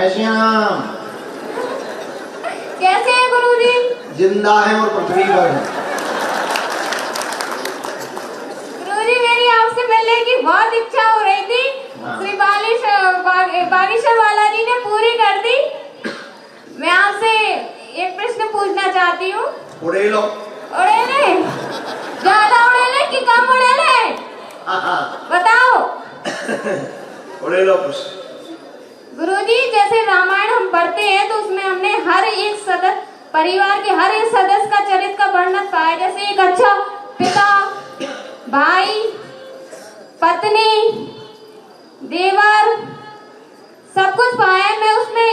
जय श्री राम। कैसे हैं गुरुजी? जिंदा है और पृथ्वी पर है। गुरुजी मेरी आपसे मिलने की बहुत इच्छा हो रही थी। श्री बागेश्वर वाला जी ने पूरी कर दी। मैं आपसे एक प्रश्न पूछना चाहती हूँ। उड़ेलो। उड़ेले? ज्यादा उड़ेले कि कम उड़ेले? बताओ। उड़ेलो प्रश्न। गुरुजी जैसे रामायण हम पढ़ते हैं तो उसमें हमने हर एक सदस्य, परिवार के हर एक सदस्य का चरित्र का वर्णन पाया। जैसे एक अच्छा पिता, भाई, पत्नी, देवर, सब कुछ पाया। मैं उसमें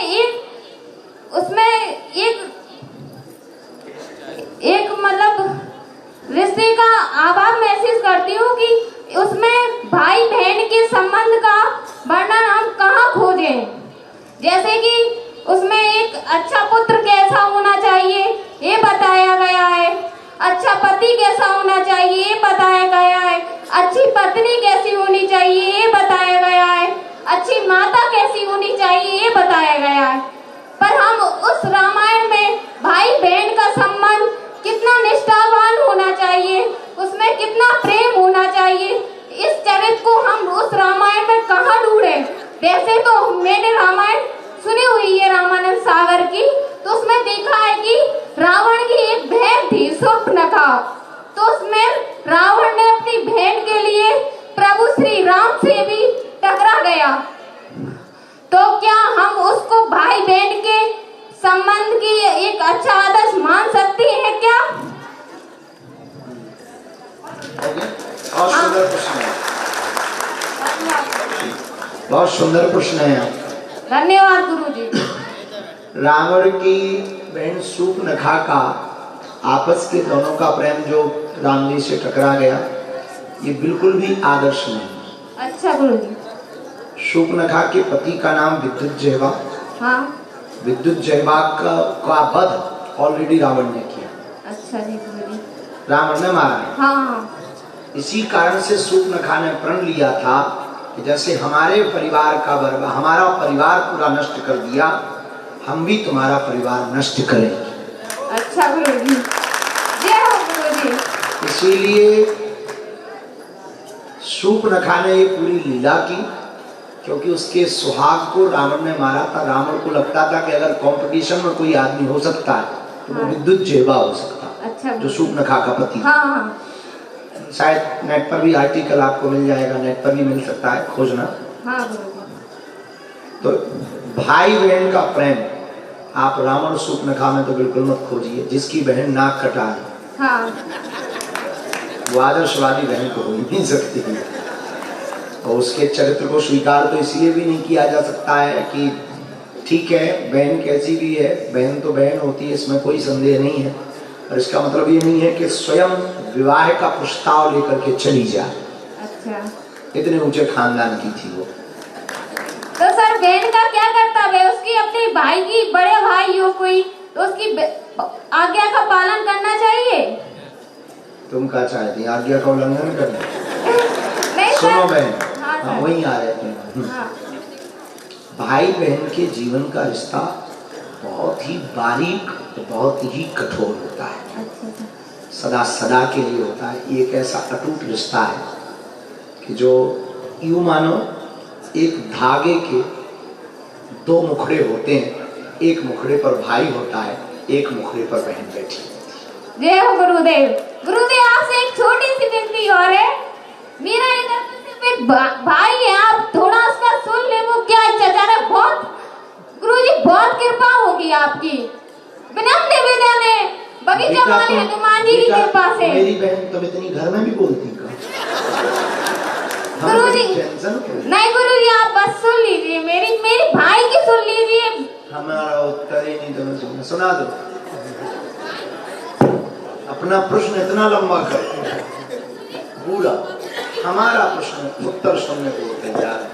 एक मतलब रिश्ते का अभाव महसूस करती हूँ कि उसमें भाई बहन के संबंध का वर्णन हम कहाँ खोजें। जैसे कि उसमें एक अच्छा पुत्र कैसा होना चाहिए ये बताया गया है, अच्छा पति कैसा होना चाहिए ये बताया गया है, अच्छी पत्नी कैसी होनी चाहिए ये बताया गया है, अच्छी माता कैसी होनी चाहिए ये बताया गया है। पर हम उस रामायण में भाई बहन का संबंध कितना निष्ठावान होना चाहिए, उसमें कितना प्रेम होना चाहिए, इस चरित्र को हम उस रामायण में कहाँ ढूंढे। वैसे तो मैंने रामायण सुनी हुई है रामानंद सागर की, तो उसमें देखा है कि रावण की एक बहन थी शूर्पणखा। तो उसमें रावण ने अपनी बहन के लिए प्रभु श्री राम से भी टकरा गया। तो क्या हम उसको भाई बहन के संबंध की एक अच्छा आदर्श मान सकते हैं क्या? बहुत सुंदर प्रश्न है। बहुत सुंदर प्रश्न है। धन्यवाद गुरुजी। रावण की बहन शूर्पणखा का आपस के दोनों का प्रेम जो राम जी से टकरा गया, ये बिल्कुल भी आदर्श नहीं। अच्छा गुरुजी। शूर्पणखा के पति का नाम विद्युज्जेवा। हाँ। विद्युज्जेवा का वध ऑलरेडी रावण ने किया। अच्छा जी गुरुजी। रावण ने मारा है। हाँ। इसी कारण से शूर्पणखा ने प्रण लिया था कि जैसे हमारे परिवार का बर्बाद, हमारा परिवार पूरा नष्ट कर दिया, हम भी तुम्हारा परिवार नष्ट करेंगे। अच्छा गुरुजी। जय हो गुरुजी। इसीलिए शूर्पणखा ने ये पूरी लीला की, क्योंकि उसके सुहाग को रावण ने मारा था। रावण को लगता था कि अगर कंपटीशन में कोई आदमी हो सकता है तो वो विद्युज्जेवा हो सकता है। अच्छा। जो शूर्पणखा का पति। हाँ। शायद नेट पर भी आर्टिकल आपको मिल जाएगा, नेट पर भी मिल सकता है, खोजना। हाँ। तो भाई बहन का प्रेम आप रावण शूर्पणखा में तो बिल्कुल मत खोजिए। जिसकी बहन नाक कटा है, हाँ। वो आदर्शवादी बहन तो हो ही नहीं सकती है। और उसके चरित्र को स्वीकार तो इसलिए भी नहीं किया जा सकता है कि ठीक है बहन कैसी भी है, बहन तो बहन होती है, इसमें कोई संदेह नहीं है। और इसका मतलब ये नहीं है कि स्वयं विवाह का प्रस्ताव लेकर के चली जाए। अच्छा। इतने ऊंचे खानदान की थी वो। तो सर बहन का क्या कर्तव्य है? उसकी अपने भाई की, बड़े भाई हो कोई, तो उसकी आज्ञा का पालन करना चाहिए। तुम क्या चाहती, आज्ञा का उल्लंघन करना? नहीं सुनो बहन। हाँ, वहीं आ रहे थे। हाँ। भाई बहन के जीवन का रिश्ता बहुत ही बारीक, बहुत ही कठोर होता है। अच्छा। सदा सदा के लिए होता है। एक ऐसा अटूट रिश्ता है कि जो यूं मानो एक धागे के दो मुखड़े होते हैं। एक मुखड़े पर भाई होता है, एक मुखड़े पर बहन बैठी होती है। जय हो गुरुदेव। गुरुदेव आपसे एक छोटी सी विनती और है। मेरा इधर सिर्फ एक भाई है, आप थोड़ा उसका सुन ले। वो क्या चाचा रहा, बहुत गुरुजी बहुत कृपा होगी आपकी। विनम्र निवेदन है बगीचा वाले हनुमान जी की कृपा से। मेरी बहन तुम इतनी घर में भी बोलती का? गुरुजी नहीं गुरुजी आप बस सुन लीजिए, मेरी भाई की सुन लीजिए। हमारा उत्तर ही नहीं तुम्हें सुनना। सुना दो अपना प्रश्न, इतना लंबा कर पूरा हमारा प्रश्न उत्तर सुनने को तैयार है।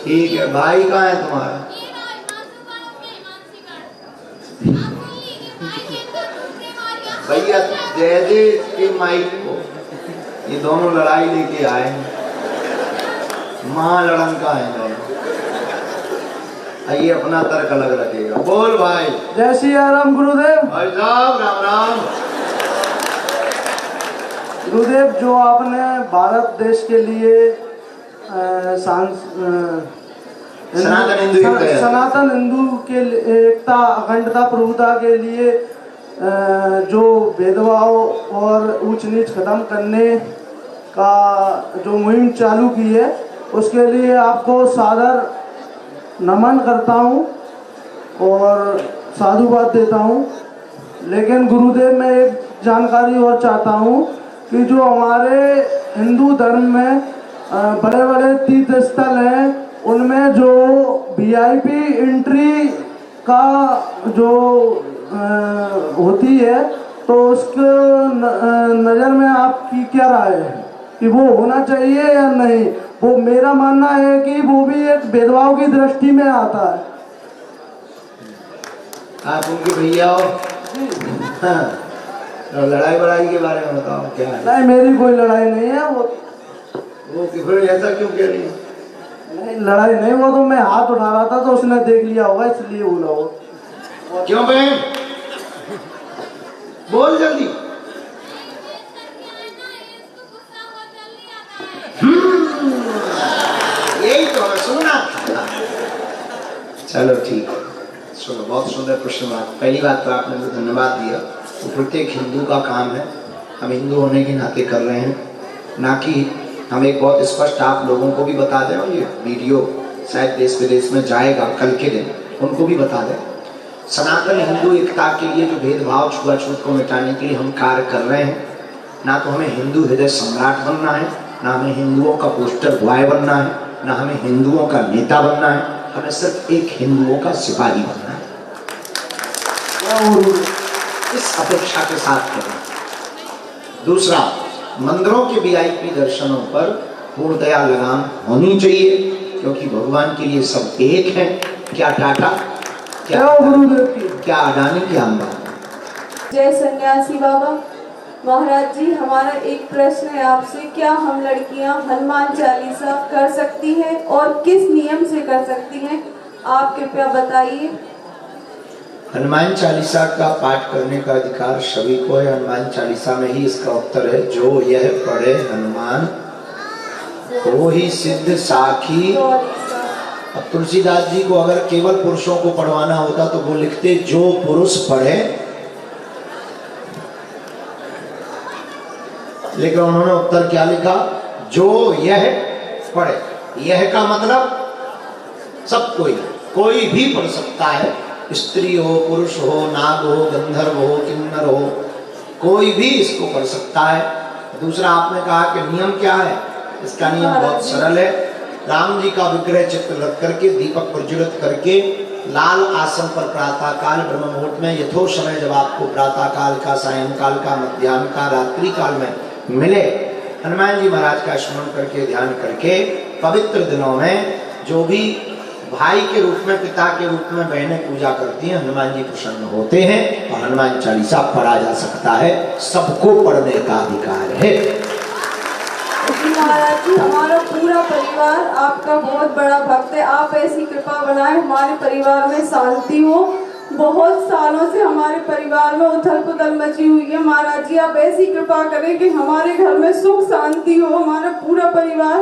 ठीक है, भाई कहाँ है तुम्हारा? भैया दे दे के माइक को। ये दोनों लड़ाई लेके आए, महालड़न का है। ये अपना तर्क अलग रखेगा। बोल भाई। जय श्री राम गुरुदेव। भाई साहब राम राम। गुरुदेव, जो आपने भारत देश के लिए सनातन हिंदू के एकता, अखंडता, प्रभुता के लिए जो भेदभाव और ऊंच नीच खत्म करने का जो मुहिम चालू की है, उसके लिए आपको सादर नमन करता हूँ और साधुवाद देता हूँ। लेकिन गुरुदेव, मैं एक जानकारी और चाहता हूँ कि जो हमारे हिंदू धर्म में बड़े बड़े तीर्थ स्थल हैं, उनमें जो वीआईपी एंट्री का जो होती है, तो उसके नज़र में आपकी क्या राय है कि वो होना चाहिए या नहीं? वो मेरा मानना है कि वो भी एक भेदभाव की दृष्टि में आता है। आप उनके भैया हो। हाँ। तो लड़ाई वड़ाई के बारे में बताओ, क्या है? नहीं, मेरी कोई लड़ाई नहीं है। वो फिर ऐसा क्यों कह रही है? नहीं, लड़ाई नहीं, वो तो मैं हाथ उठा रहा था तो उसने देख लिया होगा, इसलिए बोला हो। क्यों बहन? बोल जल्दी। यही तो हमें सुनना था। चलो ठीक है, सुनो, बहुत सुंदर प्रश्न। पहली बात तो आपने मुझे धन्यवाद दिया। तो प्रत्येक हिंदू का काम है, हम हिंदू होने के नाते कर रहे हैं, ना कि हम एक बहुत स्पष्ट आप लोगों को भी बता दें, और ये वीडियो शायद देश विदेश में जाएगा कल के दिन, उनको भी बता दें। सनातन हिंदू एकता के लिए जो भेदभाव, छुआछूत को मिटाने के लिए हम कार्य कर रहे हैं, ना तो हमें हिंदू हृदय सम्राट बनना है, ना हमें हिंदुओं का पोस्टर बॉय बनना है, ना हमें हिंदुओं का नेता बनना है, हमें सिर्फ एक हिंदुओं का सिपाही बनना है। इस अपेक्षा के साथ करना। दूसरा, मंदिरों के वीआईपी दर्शनों पर पूर्णतया लगाम होनी चाहिए, क्योंकि भगवान के लिए सब एक हैं। क्या टाटा, क्या अडानी, क्या अंबानी। जय सन्यासी बाबा। महाराज जी, हमारा एक प्रश्न है आपसे, क्या हम लड़कियां हनुमान चालीसा कर सकती हैं और किस नियम से कर सकती हैं, आप कृपया बताइए। हनुमान चालीसा का पाठ करने का अधिकार सभी को है। हनुमान चालीसा में ही इसका उत्तर है, जो यह पढ़े हनुमान वो ही सिद्ध साखी। अब तुलसीदास जी को अगर केवल पुरुषों को पढ़वाना होता तो वो लिखते, जो पुरुष पढ़े, लेकिन उन्होंने उत्तर क्या लिखा, जो यह पढ़े। यह का मतलब सब कोई भी पढ़ सकता है, स्त्री हो, पुरुष हो, नाग हो, गंधर्व हो, किन्नर हो, कोई भी इसको पढ़ सकता है। दूसरा, आपने कहा कि नियम क्या है, इसका नियम बहुत सरल है। राम जी का विग्रह चित्र रख करके, दीपक प्रज्वलित करके, लाल आसन पर प्रातः काल ब्रह्म मुहूर्त में यथो समय, जब आपको प्रातः काल का, सायंकाल का, मध्याह्न का, रात्रि काल में मिले, हनुमान जी महाराज का स्मरण करके, ध्यान करके, पवित्र दिनों में जो भी भाई के रूप में, पिता के रूप में बहनें पूजा करती हैं, हनुमान जी प्रसन्न होते हैं और हनुमान चालीसा पढ़ा जा सकता है। सबको पढ़ने का अधिकार है। महाराज जी, हमारा पूरा परिवार आपका बहुत बड़ा भक्त है, आप ऐसी कृपा बनाए हमारे परिवार में शांति हो। बहुत सालों से हमारे परिवार में उथल पुथल मची हुई है, महाराज जी आप ऐसी कृपा करें कि हमारे घर में सुख शांति हो। हमारा पूरा परिवार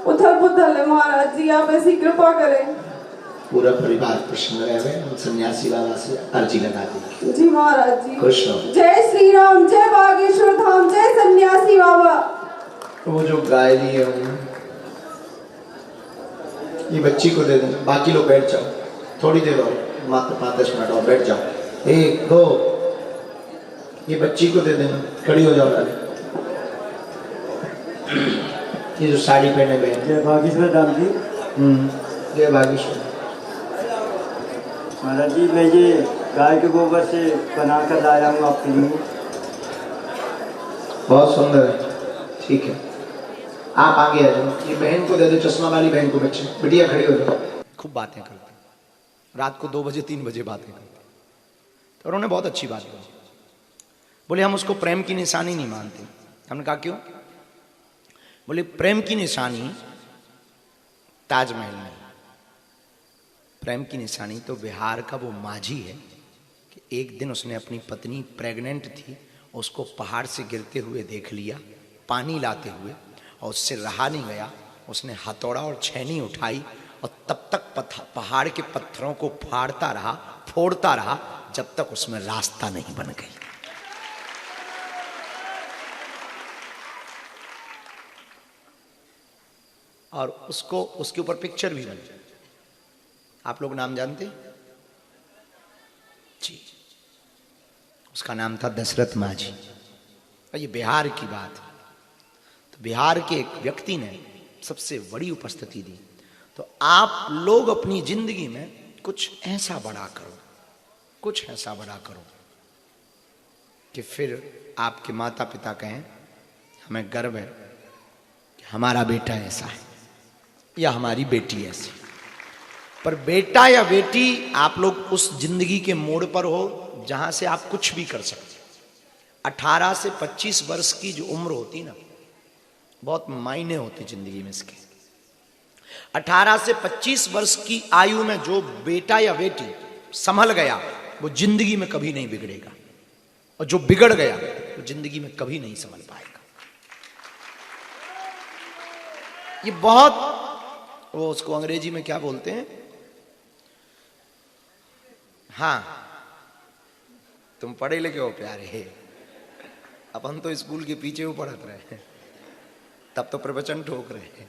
उथल पुथल है, महाराज जी आप ऐसी कृपा करें। पूरा परिवार प्रसन्न रहे, हम सन्यासी बाबा से अर्जी लगा देंगे। जी महाराज जी, खुश रहो। जय श्री राम, जय बागेश्वर धाम, जय सन्यासी बाबा। वो जो गाय ली है ये बच्ची को दे देना, बाकी लोग बैठ जाओ, थोड़ी देर और, मात्र 5-10 मिनट और बैठ जाओ। 1 2, ये बच्ची को दे देना, खड़ी हो जाओ। ये जो साड़ी पहने गए, जय बागेश्वर धाम जी। जय बागेश्वर। महाराज जी, मैं ये गाय के गोबर से बना कर लाया हूँ आपके लिए। बहुत सुंदर है, ठीक है, आप आगे आ जाओ। ये बहन को दे दो, चश्मा वाली बहन को। बच्चे, बिटिया खड़ी हो जाओ। खूब बातें करते, रात को 2 बजे 3 बजे बातें करते। तो उन्होंने बहुत अच्छी बात कही, बोले हम उसको प्रेम की निशानी नहीं मानते। हमने कहा क्यों? बोले प्रेम की निशानी ताजमहल नहीं, प्रेम की निशानी तो बिहार का वो माझी है कि एक दिन उसने अपनी पत्नी प्रेग्नेंट थी, उसको पहाड़ से गिरते हुए देख लिया पानी लाते हुए, और उससे रहा नहीं गया। उसने हथौड़ा और छेनी उठाई और तब तक पहाड़ के पत्थरों को फाड़ता रहा, फोड़ता रहा, जब तक उसमें रास्ता नहीं बन गई। और उसको उसके ऊपर पिक्चर भी बनी। आप लोग नाम जानते जी? उसका नाम था दशरथ माझी। और ये बिहार की बात है। तो बिहार के एक व्यक्ति ने सबसे बड़ी उपस्थिति दी। तो आप लोग अपनी जिंदगी में कुछ ऐसा बड़ा करो, कुछ ऐसा बड़ा करो कि फिर आपके माता पिता कहें हमें गर्व है कि हमारा बेटा ऐसा है या हमारी बेटी ऐसी। पर बेटा या बेटी आप लोग उस जिंदगी के मोड़ पर हो जहां से आप कुछ भी कर सकते। 18 से 25 वर्ष की जो उम्र होती ना, बहुत मायने होते जिंदगी में इसके। 18 से 25 वर्ष की आयु में जो बेटा या बेटी संभल गया वो जिंदगी में कभी नहीं बिगड़ेगा, और जो बिगड़ गया वो जिंदगी में कभी नहीं संभल पाएगा। ये बहुत, वो उसको अंग्रेजी में क्या बोलते हैं, हाँ तुम पढ़े लिखे हो प्यारे, अपन तो स्कूल के पीछे वो पढ़त रहे, तब तो प्रवचन ठोक रहे।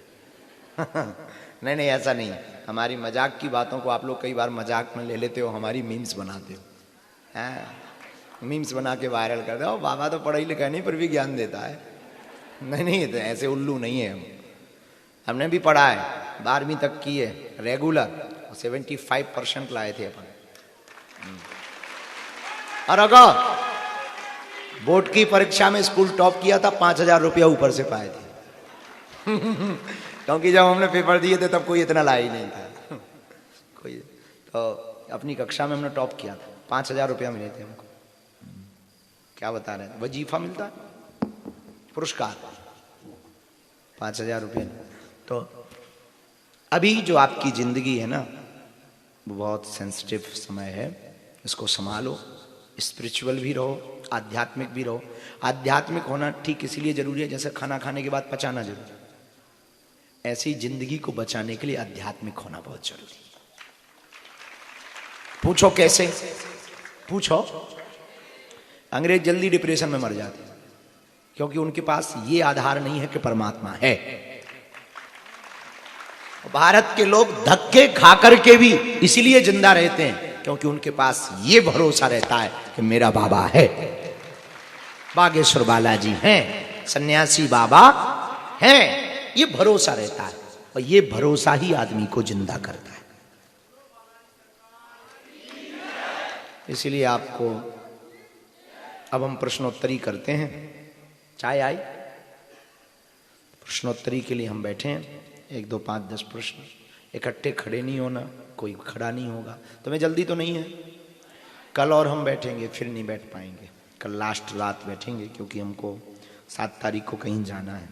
नहीं नहीं, ऐसा नहीं। हमारी मजाक की बातों को आप लोग कई बार मजाक में ले लेते हो, हमारी मीम्स बनाते हो। हाँ, मीम्स बना के वायरल कर दो, बाबा तो पढ़ा ही लिखा नहीं पर भी ज्ञान देता है। नहीं नहीं, तो ऐसे उल्लू नहीं है हम। हमने भी पढ़ा है, 12वीं तक की है रेगुलर, 75% लाए थे अपन। और अगर बोर्ड की परीक्षा में स्कूल टॉप किया था, 5000 रुपया ऊपर से पाए थे। क्योंकि जब हमने पेपर दिए थे तब कोई इतना लाया ही नहीं था कोई। तो अपनी कक्षा में हमने टॉप किया था, 5000 रुपया मिले थे हमको। क्या बता रहे हैं, वजीफा मिलता है, पुरस्कार 5000 रुपये। तो अभी जो आपकी जिंदगी है ना, वो बहुत सेंसिटिव समय है, इसको संभालो। स्पिरिचुअल भी रहो, आध्यात्मिक भी रहो। आध्यात्मिक होना ठीक इसीलिए जरूरी है जैसे खाना खाने के बाद पचाना जरूरी है, ऐसी जिंदगी को बचाने के लिए आध्यात्मिक होना बहुत जरूरी है। पूछो कैसे? पूछो। अंग्रेज जल्दी डिप्रेशन में मर जाते हैं क्योंकि उनके पास ये आधार नहीं है कि परमात्मा है। भारत के लोग धक्के खा करके भी इसीलिए जिंदा रहते हैं क्योंकि उनके पास ये भरोसा रहता है कि मेरा बाबा है, बागेश्वर बालाजी हैं, सन्यासी बाबा हैं। ये भरोसा रहता है, और ये भरोसा ही आदमी को जिंदा करता है। इसलिए आपको अब हम प्रश्नोत्तरी करते हैं। चाय आई? प्रश्नोत्तरी के लिए हम बैठे हैं। 1 2 5 10 प्रश्न, इकट्ठे खड़े नहीं होना, कोई खड़ा नहीं होगा। तुम्हें जल्दी तो नहीं है? कल और हम बैठेंगे, फिर नहीं बैठ पाएंगे। कल लास्ट रात बैठेंगे क्योंकि हमको 7 तारीख को कहीं जाना है।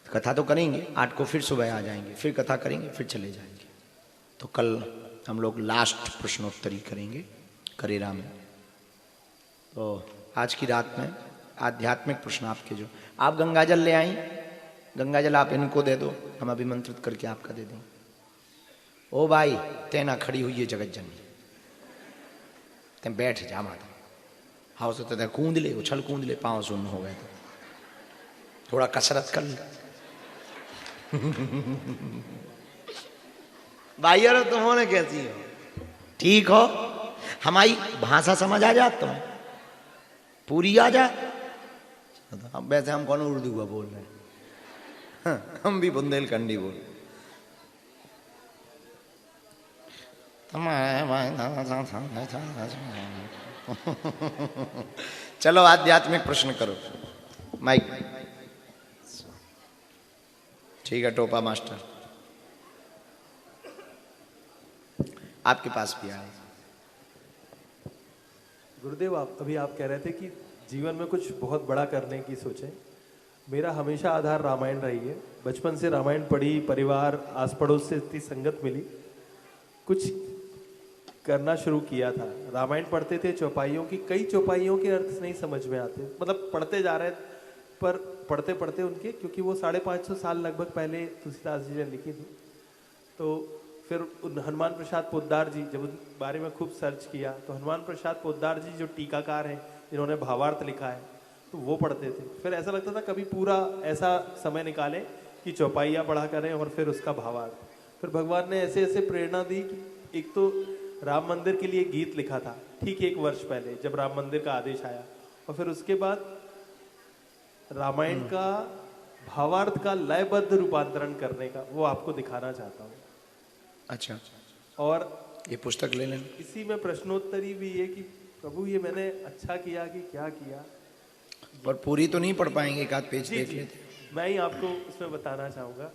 कथा तो करेंगे, 8 को फिर सुबह आ जाएंगे, फिर कथा करेंगे, फिर चले जाएंगे। तो कल हम लोग लास्ट प्रश्नोत्तरी करेंगे करेरा में। तो आज की रात में आध्यात्मिक प्रश्न आपके, जो आप गंगाजल ले आई, गंगाजल आप इनको दे दो, हम अभिमंत्रित करके आपका दे देंगे। ओ भाई, तेना खड़ी हुई है जगत जननी, ते बैठ जा माता। हाउ से तो कूद ले, उछल कूद ले, पाँव सुन्न हो गए तो थोड़ा कसरत कर ले। भाई यार तुम होने कैसी हो? ठीक हो? हमारी भाषा समझ आ जात तुम्हें? पूरी आ जा? अब वैसे हम कौन उर्दू का बोल रहे हैं, हम भी बुंदेलखंडी बोल। चलो आध्यात्मिक प्रश्न करो। माइक ठीक है, टोपा मास्टर आपके पास भी आए। गुरुदेव, अभी आप कह रहे थे कि जीवन में कुछ बहुत बड़ा करने की सोचें। मेरा हमेशा आधार रामायण रही है। बचपन से रामायण पढ़ी, परिवार आस पड़ोस से इतनी संगत मिली, कुछ करना शुरू किया था। रामायण पढ़ते थे चौपाइयों की, कई चौपाइयों के अर्थ नहीं समझ में आते, मतलब पढ़ते जा रहे हैं पर पढ़ते पढ़ते उनके, क्योंकि वो 550 साल लगभग पहले तुलसीदास जी ने लिखी थी। तो फिर हनुमान प्रसाद पोद्दार जी, जब उन बारे में खूब सर्च किया तो हनुमान प्रसाद पोद्दार जी जो टीकाकार हैं, जिन्होंने भावार्थ लिखा है, तो वो पढ़ते थे। फिर ऐसा लगता था कभी पूरा ऐसा समय निकालें कि चौपाइयाँ पढ़ा करें और फिर उसका भावार्थ। फिर भगवान ने ऐसे ऐसे प्रेरणा दी कि एक तो राम मंदिर के लिए गीत लिखा था ठीक 1 वर्ष पहले जब राम मंदिर का आदेश आया, और फिर उसके बाद रामायण का भावार्थ का लयबद्ध रूपांतरण करने का, वो आपको दिखाना चाहता हूँ। अच्छा, और ये पुस्तक ले लें। इसी में प्रश्नोत्तरी भी है कि प्रभु ये मैंने अच्छा किया कि क्या किया। और पूरी तो नहीं पढ़ पाएंगे, एक आध पेज जी देख जी, लेते। मैं ही आपको उसमें बताना चाहूंगा।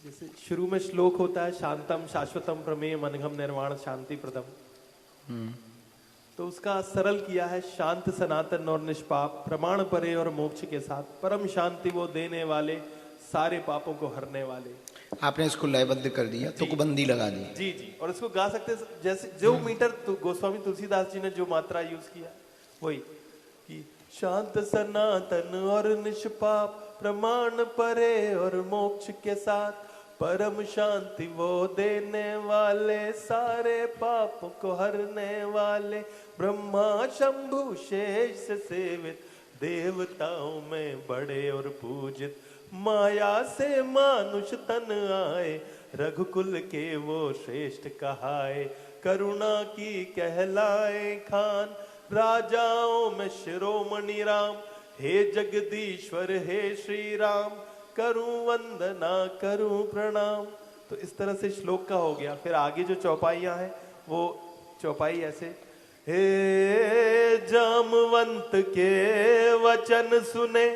जैसे शुरू में श्लोक होता है, शांतम शाश्वतम प्रमेय मनघम निर्वाण शांति प्रदम। तो उसका सरल किया है, शांत सनातन और निष्पाप, प्रमाण परे और मोक्ष के साथ, परम शांति वो देने वाले, सारे पापों को हरने वाले। आपने इसको लयबद्ध कर दिया, तुकबंदी लगा दी। जी जी, और इसको गा सकते जैसे जो मीटर गोस्वामी तुलसीदास जी ने जो मात्रा यूज किया वही कि शांत सनातन और निष्पाप, प्रमाण परे और मोक्ष के साथ, परम शांति वो देने वाले, सारे पाप को हरने वाले, ब्रह्मा शंभु शेष से सेवित, देवताओं में बड़े और पूजित, माया से मानुष तन आए, रघुकुल के वो श्रेष्ठ कहाए, करुणा की कहलाए खान, राजाओं में शिरोमणि राम, हे जगदीश्वर हे श्री राम, करूं वंदना करूं प्रणाम। तो इस तरह से श्लोक का हो गया। फिर आगे जो चौपाइयां हैं वो चौपाई ऐसे, हे जामवंत के वचन सुने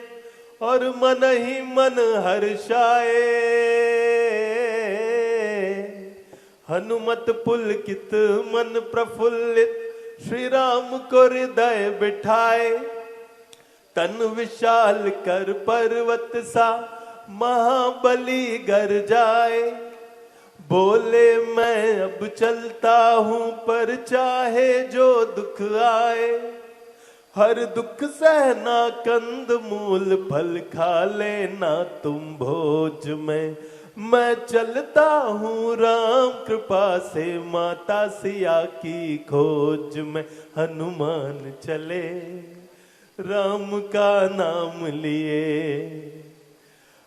और मन ही मन हर्षाए, हनुमत पुलकित मन प्रफुल्लित, श्री राम को हृदय बिठाए, तन विशाल कर पर्वत सा, महाबली गर जाए, बोले मैं अब चलता हूं पर चाहे जो दुख आए, हर दुख सहना कंद मूल, फल खा लेना तुम भोज में, मैं चलता हूँ राम कृपा से, माता सिया की खोज में, हनुमान चले राम का नाम लिए।